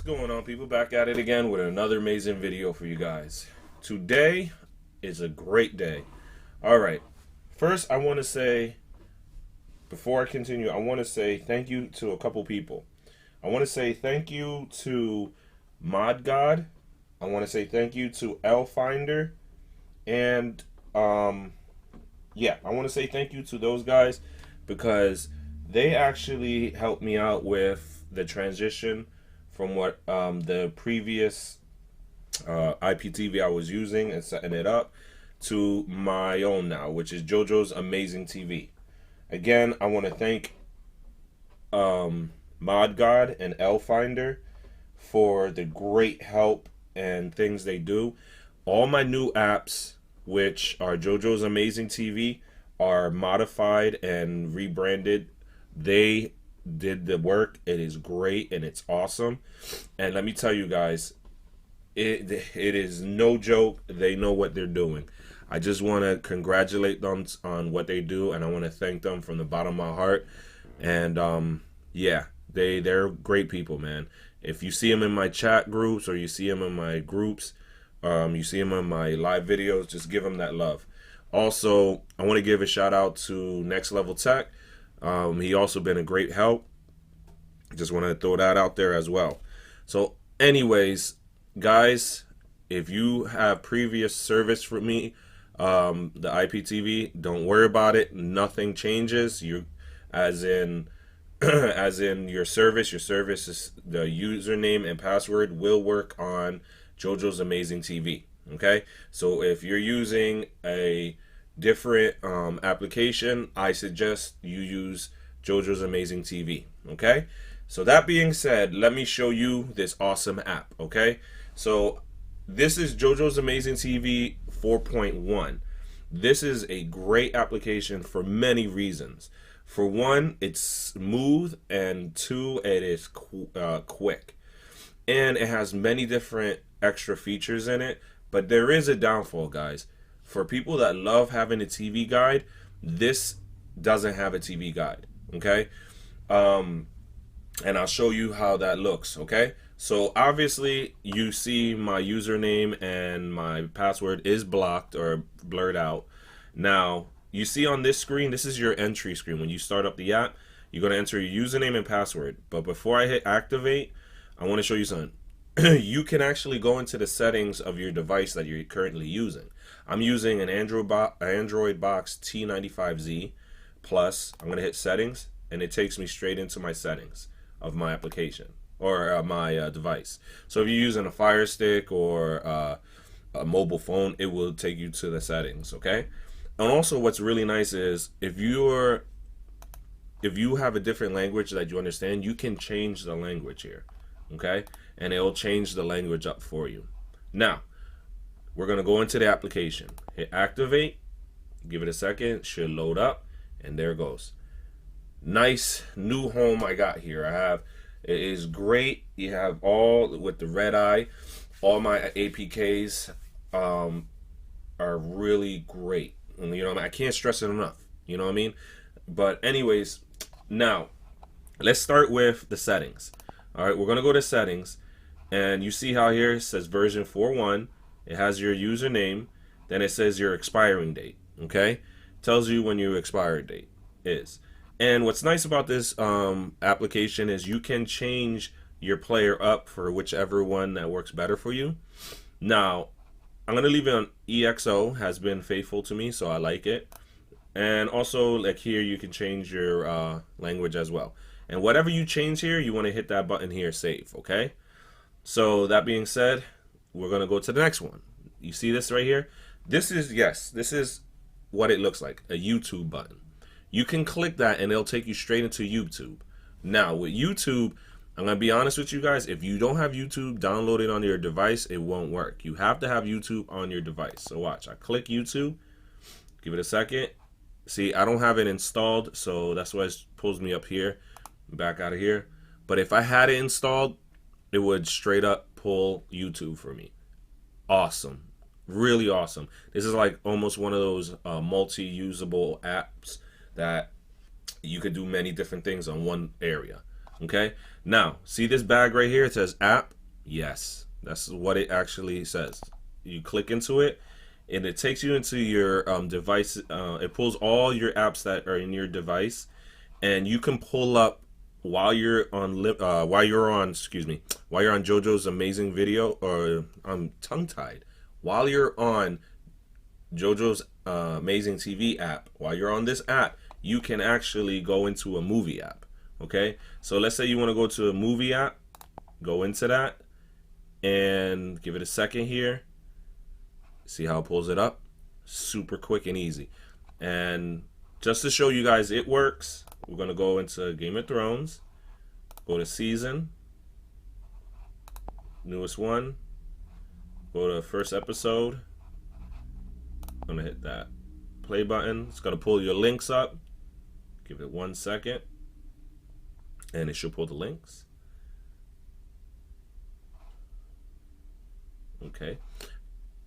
going on, people? Back at it again with another amazing video for you guys. Today is a great day. All right, first I want to say, before I continue, I want to say thank you to a couple people. I want to say thank you to Mod God. I want to say thank you to L Finder, and yeah, I want to say thank you to those guys because they actually helped me out with the transition from what the previous IPTV I was using and setting it up to my own now, which is JoJo's Amazing TV. Again, I want to thank Mod God and L Finder for the great help and things they do. All my new apps, which are JoJo's Amazing TV, are modified and rebranded. They did the work. It is great and it's awesome. And let me tell you guys, it is no joke. They know what they're doing. I just want to congratulate them on what they do, and I want to thank them from the bottom of my heart. And yeah, they're great people, man. If you see them in my chat groups or you see them in my groups, you see them in my live videos, just give them that love. Also, I want to give a shout out to Next Level Tech. He also been a great help. Just want to throw that out there as well. So anyways, guys, if you have previous service for me, the IPTV, don't worry about it. Nothing changes. You, as in your service is the username and password will work on JoJo's Amazing TV. Okay, so if you're using a different application, I suggest you use JoJo's Amazing TV. Okay, so that being said, let me show you this awesome app. Okay, so this is JoJo's Amazing TV 4.1. This is a great application for many reasons. For one, it's smooth, and two, it is quick, and it has many different extra features in it. But there is a downfall, guys. For people that love having a TV guide, this doesn't have a TV guide. Okay, and I'll show you how that looks. Okay, so obviously you see my username and my password is blocked or blurred out. Now you see on this screen, this is your entry screen. When you start up the app, you're going to enter your username and password. But before I hit activate, I want to show you something. You can actually go into the settings of your device that you're currently using. I'm using an Androidbox T95Z Plus. I'm going to hit settings, and it takes me straight into my settings of my application or my device. So if you're using a Firestick or a mobile phone, it will take you to the settings. Okay, and also what's really nice is if you have a different language that you understand, you can change the language here. Okay, and it will change the language up for you. Now we're going to go into the application, hit activate, give it a second, should load up, and there it goes. Nice new home I got here. It is great. You have all with the red eye. All my APKs are really great. And, you know, I can't stress it enough. You know what I mean? But anyways, now let's start with the settings. All right, we're going to go to settings, and you see how here it says version 4.1. It has your username, then it says your expiring date. Okay, tells you when your expired date is. And what's nice about this application is you can change your player up for whichever one that works better for you. Now I'm gonna leave it on EXO, has been faithful to me, so I like it. And also, like here, you can change your language as well. And whatever you change here, you want to hit that button here, save. Okay, so that being said, we're gonna go to the next one. You see this right here? This is what it looks like, a YouTube button. You can click that and it'll take you straight into YouTube. Now with YouTube, I'm gonna be honest with you guys, if you don't have YouTube downloaded on your device, it won't work. You have to have YouTube on your device. So watch, I click YouTube, give it a second. See, I don't have it installed, so that's why it pulls me up here, back out of here. But if I had it installed, it would straight up pull YouTube for me. Awesome, really awesome. This is like almost one of those multi-usable apps that you could do many different things on one area. Okay, now see this bag right here, it says app. Yes, that's what it actually says. You click into it and it takes you into your device. It pulls all your apps that are in your device, and you can pull up while you're on while you're on JoJo's amazing video, or I'm tongue tied, while you're on JoJo's amazing TV app. While you're on this app, you can actually go into a movie app. Okay, so let's say you want to go to a movie app, go into that and give it a second here. See how it pulls it up? Super quick and easy. And just to show you guys it works, we're going to go into Game of Thrones, go to season, newest one, go to first episode. I'm going to hit that play button. It's going to pull your links up. Give it 1 second and it should pull the links. Okay.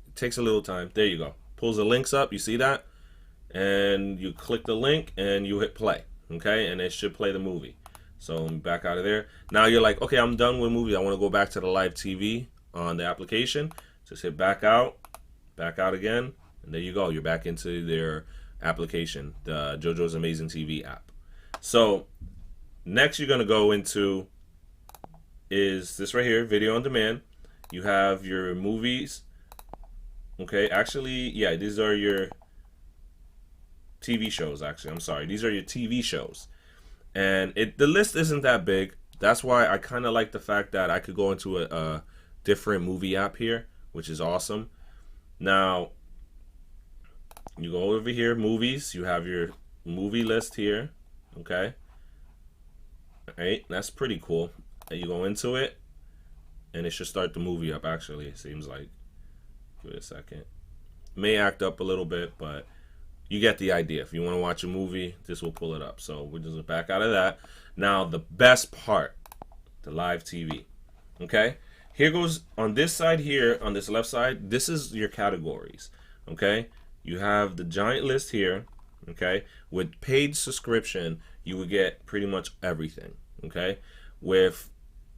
It takes a little time. There you go. Pulls the links up. You see that? And you click the link and you hit play. Okay, and it should play the movie. So I'm back out of there. Now you're like, okay, I'm done with movie. I want to go back to the live TV on the application. Just hit back out again, and there you go. You're back into their application, the JoJo's Amazing TV app. So next you're gonna go into is this right here, video on demand. You have your movies. Okay, actually, yeah, these are your TV shows. Actually, I'm sorry, these are your TV shows, and the list isn't that big. That's why I kind of like the fact that I could go into a different movie app here, which is awesome. Now you go over here, movies. You have your movie list here. Okay, all right, that's pretty cool. And you go into it, and it should start the movie up. Actually, it seems like. Give it a second. It may act up a little bit, but you get the idea. If you want to watch a movie, this will pull it up. So we're just back out of that. Now the best part, the live TV. Okay, here goes on this side here, on this left side, this is your categories. Okay, you have the giant list here. Okay, with paid subscription, you would get pretty much everything. Okay, with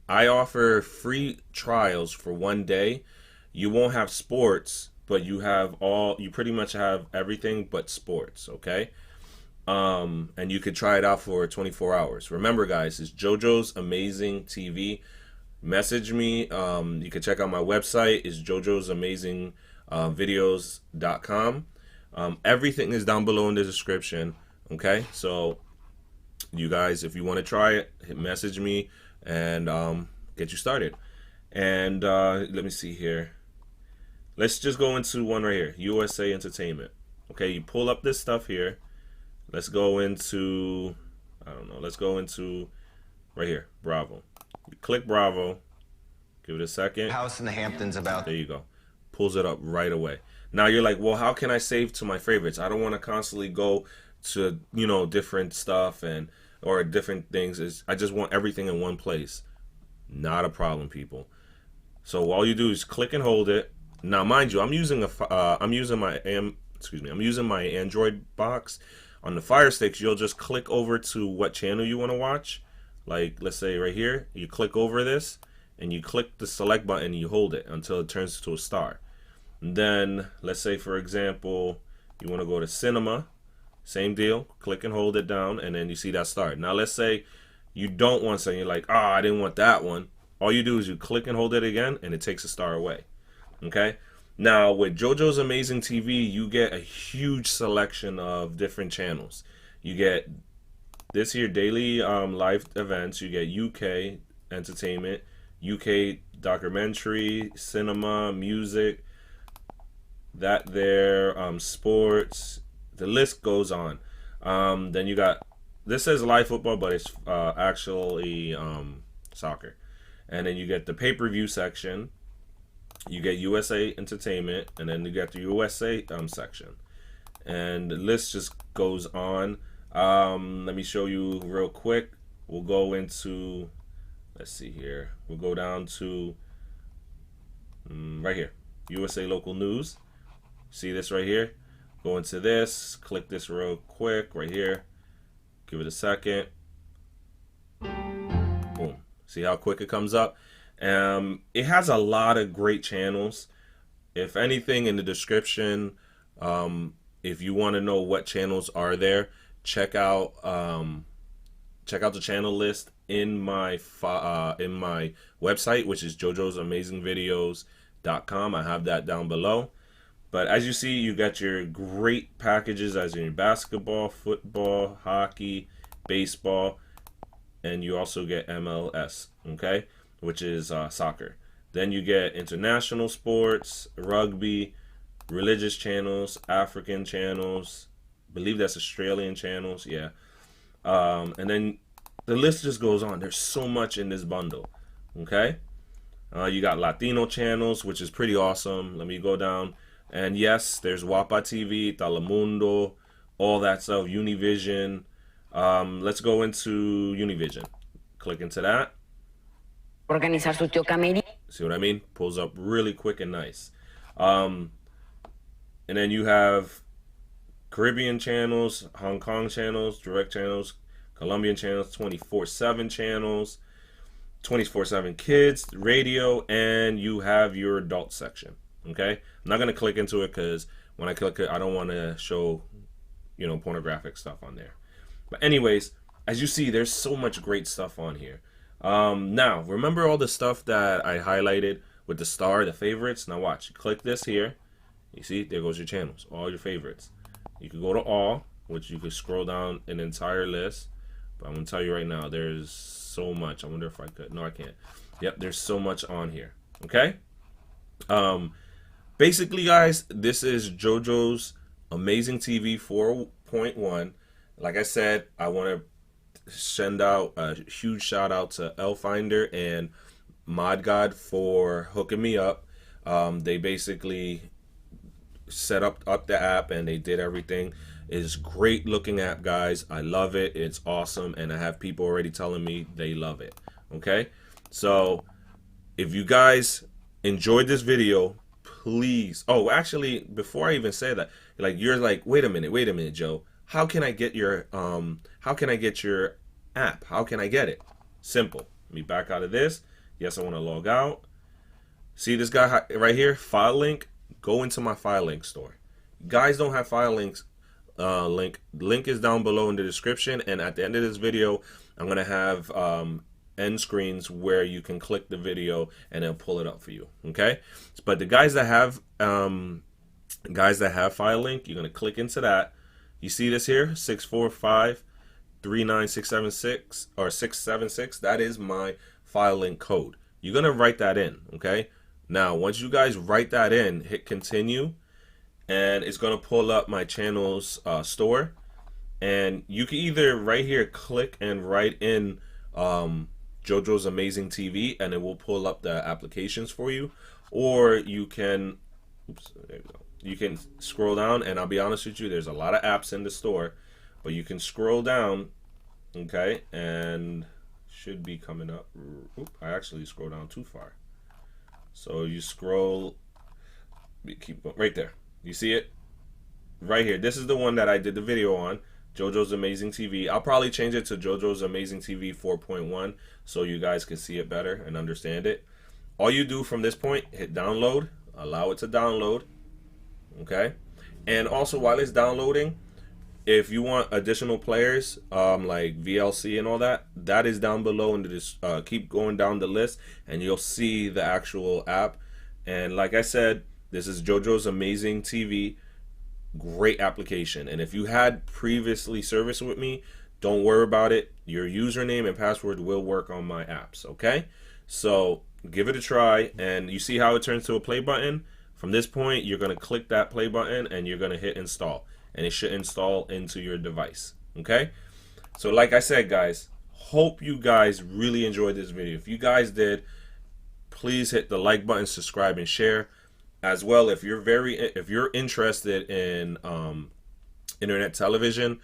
I offer free trials for 1 day. You won't have sports, but you pretty much have everything but sports. Okay, and you could try it out for 24 hours. Remember, guys, it's JoJo's Amazing TV. Message me. You can check out my website. It's JoJo's Amazing videos.com. Everything is down below in the description. Okay, so you guys, if you want to try it, message me and get you started. And let me see here. Let's just go into one right here, USA Entertainment. Okay, you pull up this stuff here. Let's go into, I don't know, let's go into right here, Bravo. You click Bravo, give it a second. House in the Hamptons about. There you go. Pulls it up right away. Now you're like, well, how can I save to my favorites? I don't want to constantly go to, different stuff or different things. I just want everything in one place. Not a problem, people. So all you do is click and hold it. Now, mind you, I'm using my Android box. On the Firesticks, you'll just click over to what channel you want to watch. Like, let's say right here, you click over this, and you click the select button, and you hold it until it turns to a star. And then, let's say, for example, you want to go to cinema. Same deal. Click and hold it down, and then you see that star. Now, let's say you don't want something. You're like, I didn't want that one. All you do is you click and hold it again, and it takes a star away. Okay, now with JoJo's Amazing TV, you get a huge selection of different channels. You get this here daily live events. You get UK entertainment, UK documentary, cinema, music, that there, sports. The list goes on. Then you got, this says live football, but it's actually soccer. And then you get the pay-per-view section. You get USA Entertainment, and then you get the USA section, and the list just goes on. Let me show you real quick. We'll go into, let's see here. We'll go down to right here, USA Local News. See this right here? Go into this. Click this real quick right here. Give it a second. See how quick it comes up? It has a lot of great channels. If anything, in the description, if you want to know what channels are there, check out the channel list in my website, which is jojosamazingvideos.com. I have that down below. But as you see, you got your great packages as in your basketball, football, hockey, baseball, and you also get MLS, okay, which is soccer. Then you get international sports, rugby, religious channels, African channels, I believe that's Australian channels, yeah. And then the list just goes on. There's so much in this bundle, okay? You got Latino channels, which is pretty awesome. Let me go down. And yes, there's Wapa TV, Telemundo, all that stuff, Univision. Let's go into Univision. Click into that. See what I mean? Pulls up really quick and nice. And then you have Caribbean channels, Hong Kong channels, direct channels, Colombian channels, 24/7 channels, 24/7 kids, radio, and you have your adult section. Okay, I'm not gonna click into it because when I click it, I don't want to show, pornographic stuff on there. But anyways, as you see, there's so much great stuff on here. Now, remember all the stuff that I highlighted with the star, the favorites? Now watch, click this here. You see, there goes your channels, all your favorites. You can go to all, which you could scroll down an entire list. But I'm going to tell you right now, there's so much. I wonder if I could. No, I can't. Yep, there's so much on here. Okay? Basically, guys, this is JoJo's Amazing TV 4.1. Like I said, I want to send out a huge shout out to Finder and ModGod for hooking me up. They basically set up the app and they did everything. It's great looking app, guys. I love it. It's awesome, and I have people already telling me they love it. Okay, so if you guys enjoyed this video, please. Oh, actually, before I even say that, you're like, wait a minute, Joe. How can I get your app? How can I get it? Simple. Let me back out of this. Yes, I want to log out. See this guy right here, file link. Go into my file link store. Guys don't have file links. Link is down below in the description, and at the end of this video, I'm gonna have end screens where you can click the video and it'll pull it up for you. Okay, but the guys that have file link, you're gonna click into that. You see this here, 645-39676 or 676. That is my file link code. You're gonna write that in. Okay. Now, once you guys write that in, hit continue, and it's going to pull up my channel's store. And you can either right here click and write in JoJo's Amazing TV, and it will pull up the applications for you. Or you can, there you go. You can scroll down, and I'll be honest with you, there's a lot of apps in the store, but you can scroll down, okay, and should be coming up. Oop, I actually scrolled down too far. So you scroll, keep going, right there. You see it? Right here. This is the one that I did the video on, JoJo's Amazing TV. I'll probably change it to JoJo's Amazing TV 4.1 so you guys can see it better and understand it. All you do from this point, hit download, allow it to download, okay? And also while it's downloading, if you want additional players like VLC and all that, that is down below in this. Keep going down the list and you'll see the actual app. And like I said, this is JoJo's Amazing TV. Great application. And if you had previously serviced with me, don't worry about it. Your username and password will work on my apps, okay? So give it a try, and you see how it turns to a play button? From this point, you're going to click that play button and you're going to hit install. And it should install into your device, okay? So like I said, guys, hope you guys really enjoyed this video. If you guys did, please hit the like button, subscribe, and share. As well, if you're interested in internet television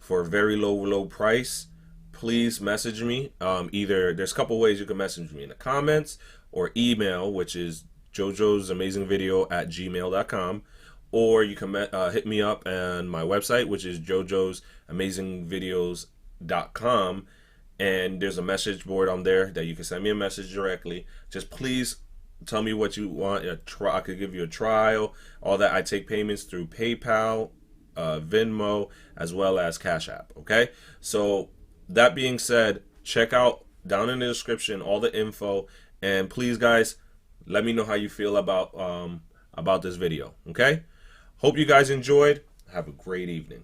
for a very low price, please message me. Either there's a couple ways you can message me in the comments or email, which is jojosamazingvideo@gmail.com, or you can hit me up on my website, which is jojosamazingvideos.com, and there's a message board on there that you can send me a message directly. Just please tell me what you want. I could give you a trial, all that. I take payments through PayPal, Venmo, as well as Cash App. Okay, so that being said, check out down in the description all the info, and please guys, let me know how you feel about this video. Okay, hope you guys enjoyed. Have a great evening.